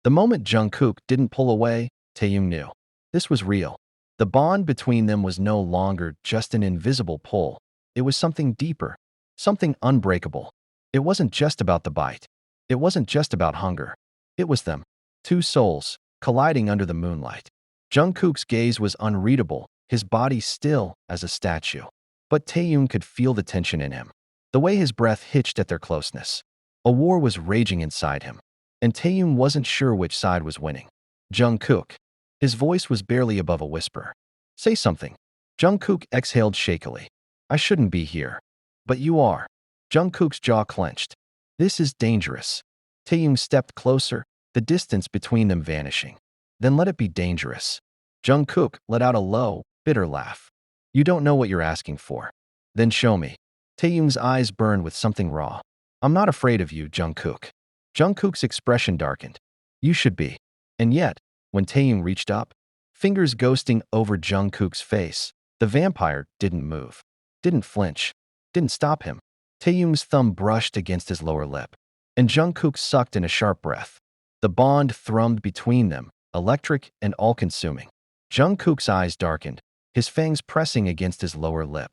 The moment Jungkook didn't pull away, Taehyung knew. This was real. The bond between them was no longer just an invisible pull. It was something deeper, something unbreakable. It wasn't just about the bite. It wasn't just about hunger. It was them, two souls, colliding under the moonlight. Jungkook's gaze was unreadable, his body still as a statue. But Taehyung could feel the tension in him, the way his breath hitched at their closeness. A war was raging inside him, and Taehyung wasn't sure which side was winning. Jungkook. His voice was barely above a whisper. Say something. Jungkook exhaled shakily. I shouldn't be here. But you are. Jungkook's jaw clenched. This is dangerous. Taehyung stepped closer, the distance between them vanishing. Then let it be dangerous. Jungkook let out a low, bitter laugh. You don't know what you're asking for. Then show me. Taehyung's eyes burned with something raw. I'm not afraid of you, Jungkook. Jungkook's expression darkened. You should be. And yet, when Taehyung reached up, fingers ghosting over Jungkook's face, the vampire didn't move, didn't flinch, didn't stop him. Taehyung's thumb brushed against his lower lip, and Jungkook sucked in a sharp breath. The bond thrummed between them, electric and all-consuming. Jungkook's eyes darkened, his fangs pressing against his lower lip.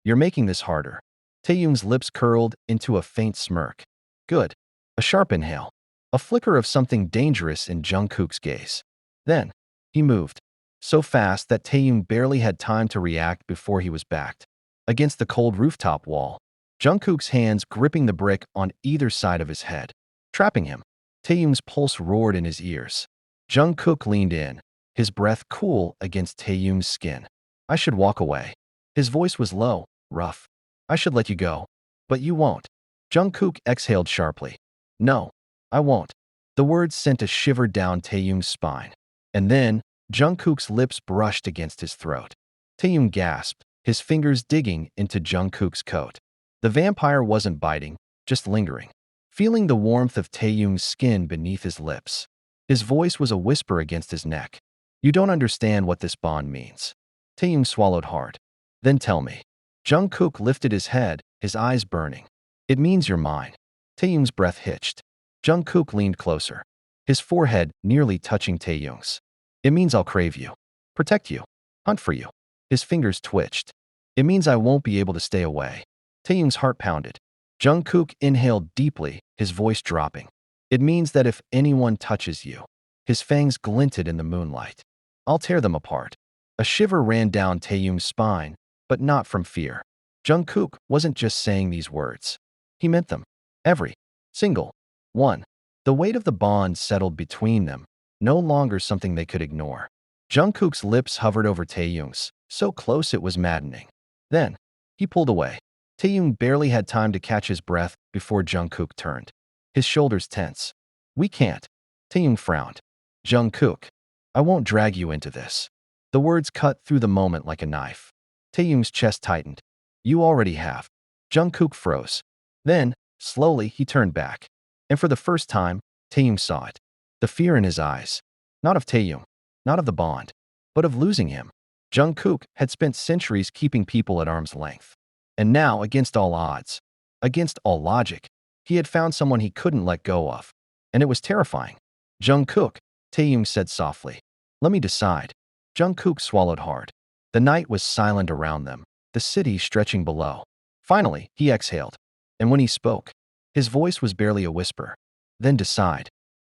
You're making this harder. Taehyung's lips curled into a faint smirk. Good. A sharp inhale. A flicker of something dangerous in Jungkook's gaze. Then, he moved. So fast that Taehyung barely had time to react before he was backed against the cold rooftop wall, Jungkook's hands gripping the brick on either side of his head, trapping him. Taehyung's pulse roared in his ears. Jungkook leaned in, his breath cool against Taehyung's skin. I should walk away. His voice was low, rough. I should let you go. But you won't. Jungkook exhaled sharply. No, I won't. The words sent a shiver down Taehyung's spine. And then, Jungkook's lips brushed against his throat. Taehyung gasped, his fingers digging into Jungkook's coat. The vampire wasn't biting, just lingering, feeling the warmth of Taehyung's skin beneath his lips. His voice was a whisper against his neck. You don't understand what this bond means. Taehyung swallowed hard. Then tell me. Jungkook lifted his head, his eyes burning. It means you're mine. Taehyung's breath hitched. Jungkook leaned closer, his forehead nearly touching Taehyung's. It means I'll crave you, protect you, hunt for you. His fingers twitched. It means I won't be able to stay away. Taehyung's heart pounded. Jungkook inhaled deeply, his voice dropping. It means that if anyone touches you, his fangs glinted in the moonlight. I'll tear them apart. A shiver ran down Taehyung's spine, but not from fear. Jungkook wasn't just saying these words. He meant them. Every single one. The weight of the bond settled between them, no longer something they could ignore. Jungkook's lips hovered over Taehyung's, so close it was maddening. Then, he pulled away. Taehyung barely had time to catch his breath before Jungkook turned, his shoulders tense. We can't. Taehyung frowned. Jungkook, I won't drag you into this. The words cut through the moment like a knife. Taehyung's chest tightened. You already have. Jungkook froze. Then, slowly, he turned back. And for the first time, Taehyung saw it. The fear in his eyes. Not of Taehyung, not of the bond, but of losing him. Jungkook had spent centuries keeping people at arm's length. And now, against all odds, against all logic, he had found someone he couldn't let go of. And it was terrifying. Jungkook, Taehyung said softly. Let me decide. Jungkook swallowed hard. The night was silent around them, the city stretching below. Finally, he exhaled. And when he spoke, his voice was barely a whisper. Then decide.